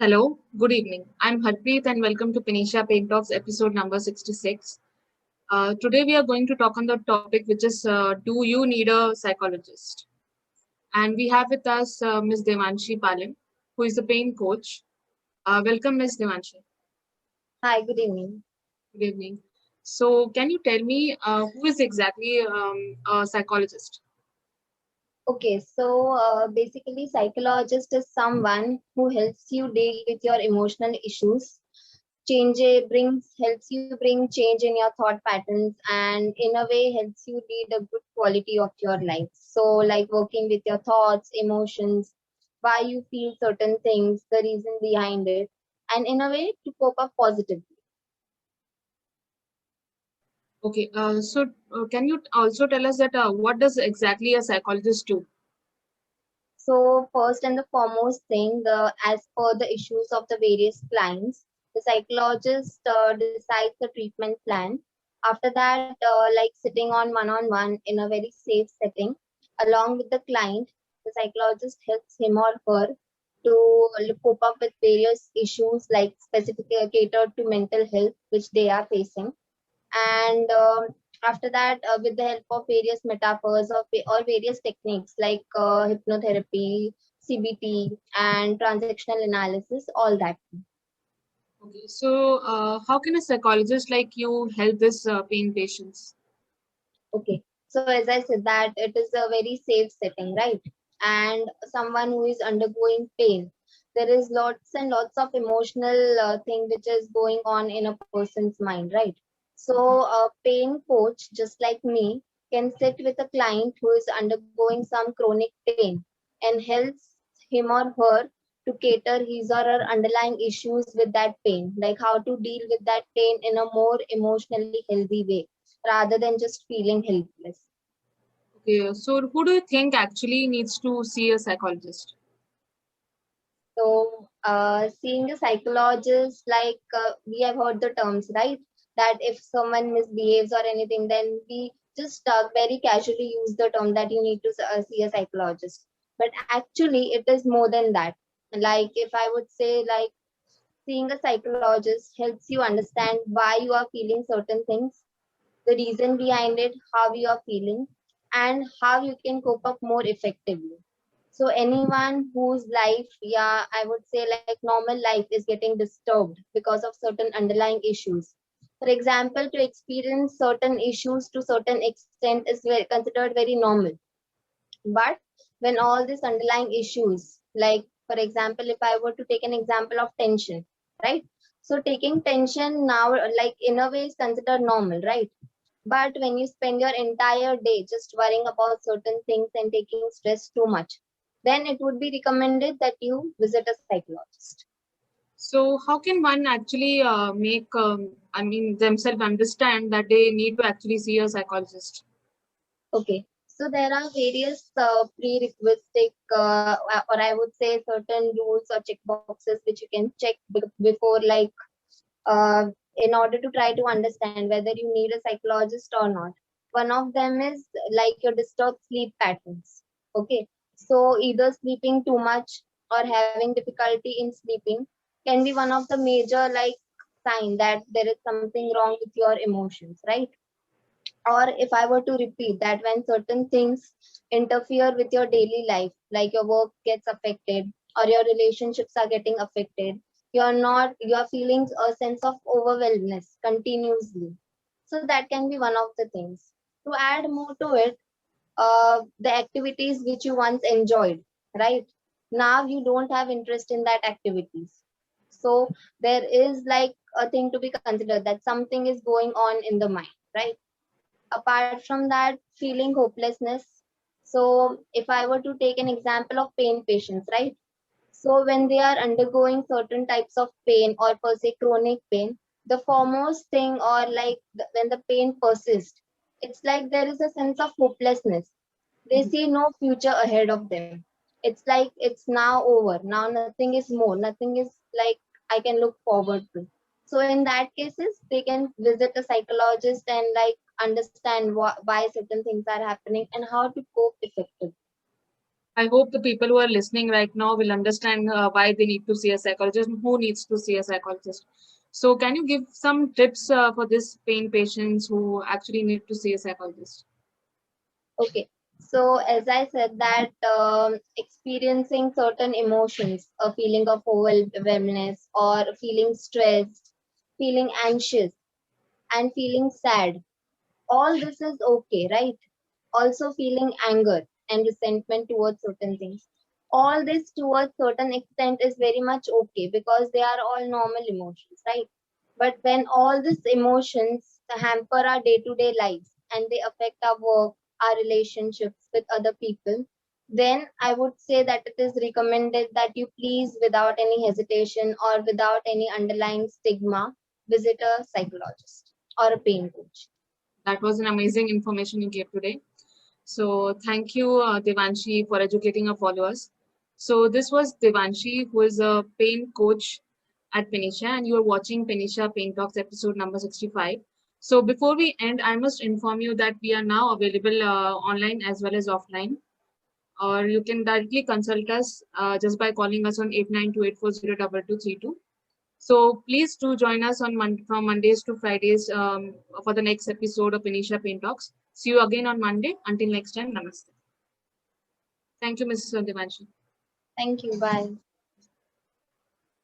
Hello, good evening. I'm Harpreet and welcome to Pinisha Pain Talks episode number 66. Today we are going to talk on the topic which is do you need a psychologist? And we have with us Ms. Devanshi Palim, who is a pain coach. Welcome, Ms. Devanshi. Hi, good evening. Good evening. So, can you tell me who is exactly a psychologist? Basically, psychologist is someone who helps you deal with your emotional issues. Helps you bring change in your thought patterns, and in a way helps you lead a good quality of your life. So, like working with your thoughts, emotions, why you feel certain things, the reason behind it, and in a way to cope up positively. Okay, so can you also tell us that what does exactly a psychologist do? So first and the foremost thing, as per the issues of the various clients, the psychologist decides the treatment plan. After that, like sitting on one-on-one in a very safe setting, along with the client, the psychologist helps him or her to cope up with various issues like specifically catered to mental health which they are facing. And after that, with the help of various metaphors or various techniques like hypnotherapy, CBT, and transactional analysis, all that. Okay, so how can a psychologist like you help this pain patients? Okay, so as I said that it is a very safe setting, right? And someone who is undergoing pain, there is lots and lots of emotional thing which is going on in a person's mind, right? So a pain coach, just like me, can sit with a client who is undergoing some chronic pain and helps him or her to cater his or her underlying issues with that pain, like how to deal with that pain in a more emotionally healthy way rather than just feeling helpless. Okay, so who do you think actually needs to see a psychologist? So, seeing a psychologist, like we have heard the terms, right? That if someone misbehaves or anything, then we just very casually use the term that you need to see a psychologist. But actually, it is more than that. Like, if I would say, like, seeing a psychologist helps you understand why you are feeling certain things, the reason behind it, how you are feeling, and how you can cope up more effectively. So anyone whose life, yeah, I would say like normal life is getting disturbed because of certain underlying issues. For example, to experience certain issues to certain extent is considered very normal. But when all these underlying issues, like for example, if I were to take an example of tension, right? So taking tension now, like in a way, is considered normal, right? But when you spend your entire day just worrying about certain things and taking stress too much, then it would be recommended that you visit a psychologist. So how can one actually make, I mean, themselves understand that they need to actually see a psychologist? Okay, so there are various prerequisite, or I would say certain rules or checkboxes which you can check before, like, uh, in order to try to understand whether you need a psychologist or not. One of them is like your disturbed sleep patterns. Okay, so either sleeping too much or having difficulty in sleeping can be one of the major like sign that there is something wrong with your emotions, right? Or if I were to repeat that when certain things interfere with your daily life, like your work gets affected or your relationships are getting affected, you're feeling a sense of overwhelmness continuously. So that can be one of the things. To add more to it, the activities which you once enjoyed, right? Now you don't have interest in that activities. So there is like a thing to be considered that something is going on in the mind, right? Apart from that, feeling hopelessness. So if I were to take an example of pain patients, right? So when they are undergoing certain types of pain or per se chronic pain, the foremost thing or like when the pain persists, it's like there is a sense of hopelessness. They see no future ahead of them. It's like it's now over. Now nothing is more. Nothing is like I can look forward to. So in that cases, they can visit a psychologist and like understand why certain things are happening and how to cope effectively. I hope the people who are listening right now will understand why they need to see a psychologist and who needs to see a psychologist. So, can you give some tips for this pain patients who actually need to see a psychologist? Okay. So as I said that experiencing certain emotions, a feeling of overwhelmness or feeling stressed, feeling anxious and feeling sad, all this is okay, right? Also feeling anger and resentment towards certain things. All this towards certain extent is very much okay because they are all normal emotions, right? But when all these emotions hamper our day-to-day lives and they affect our work, our relationships with other people, then I would say that it is recommended that you please, without any hesitation or without any underlying stigma, visit a psychologist or a pain coach. That was an amazing information you gave today. So thank you, Devanshi, for educating our followers. So this was Devanshi, who is a pain coach at Penisha, and you are watching Penisha Pain Talks episode number 65. So before we end, I must inform you that we are now available online as well as offline, or you can directly consult us just by calling us on 8928402232. So please do join us on from Mondays to Fridays for the next episode of Penisha Pain Talks. See you again on Monday. Until next time, namaste. Thank you, Mrs. Devanshi. Thank you. Bye.